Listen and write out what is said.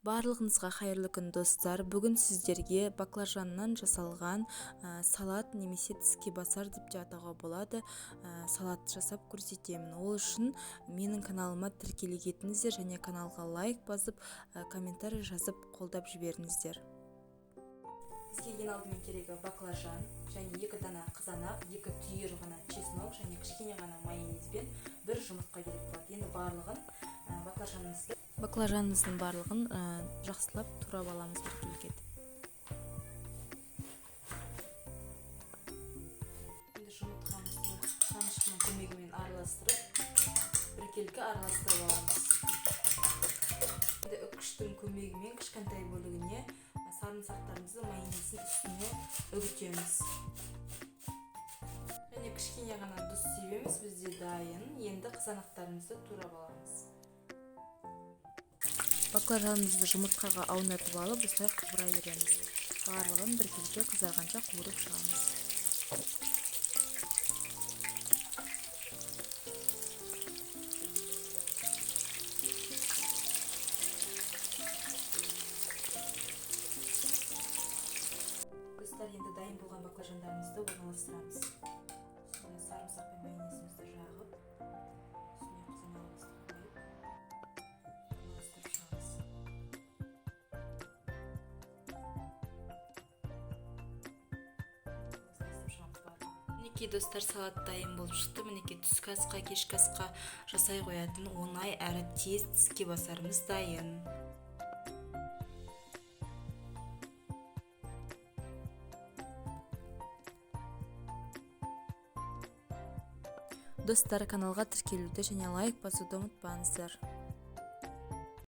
Барлығыңызға қайырлы күн достар. Бүгін сіздерге баклажаннан жасалған салат немесе тіске басар деп те атауға болады. Салат жасап көрсетемін. Ол үшін менің каналыма тіркеле кетіңіздер және каналға лайк басып, комментарий жазып қолдап жіберіңіздер. Бізге ең алдымен керегі баклажан және 2 дана қызанақ, 2 түйір ғана чеснок және кішкене ғана майонезбен 1 жұмыртқа керек болады. Енді барлығын баклажанымыздың барлығын жақсылап турап аламыз біркелкі. Енді жұмыртқамызды қамшының көмегімен араластырып, біркелкі араластырып аламыз. Енді үккіштің көмегімен кішкентай бөлігіне сарымсақтарымызды майонездің үстіне үгітеміз. Және кішкене ғана тұз себеміз, бізде дайын. Енді қызанақтарымызды турап аламыз. Баклажанымызды жұмыртқаға аунатып алып, осылай қуыра береміз. Барлығын біркелкі қызарғанша қуырып шығамыз. Достар, енді дайын болған баклажандарымызды орналастырамыз. Үстіне сарымсақ пен майонезімізді жағып, үстіне қызанағымызды қойып, орналастырып шығамыз. Мінекей достар, салат дайын болып шықты. Мінекей түскі асқа, кешкі асқа жасай қоятын оңай әрі тез тіске басарымыз дайын. Достар, каналға тіркелуді және лайк басуды ұмытпаңыздар.